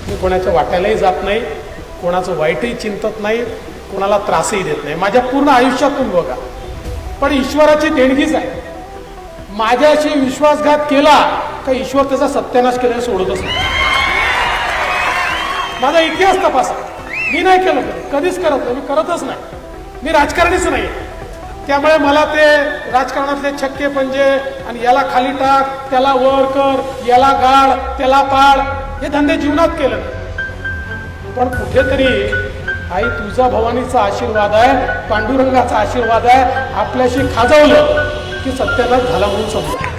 मी कोणाच्या वाट्यालाही जात नाही, कोणाचं वाईटही चिंतत नाही, कोणाला त्रासही देत नाही माझ्या पूर्ण आयुष्यातून बघा. पण ईश्वराची देणगीच आहे. माझ्याशी विश्वासघात केला का ईश्वर त्याचा सत्यानाश केल्याने सोडतच नाही. माझा इतिहास तपासा. मी नाही केलं, कधीच करत नाही, मी करतच नाही. मी राजकारणीच नाही. त्यामुळे मला ते राजकारणातले छक्के पंजे आणि याला खाली टाक, त्याला वर कर, याला गाळ, त्याला पाड, हे धंदे जीवनात केले नाही. पण कुठेतरी आई तुझा भवानीचा आशीर्वाद आहे, पांडुरंगाचा आशीर्वाद आहे, आपल्याशी खाजवलं की सत्यानाश झाला म्हणून समजा.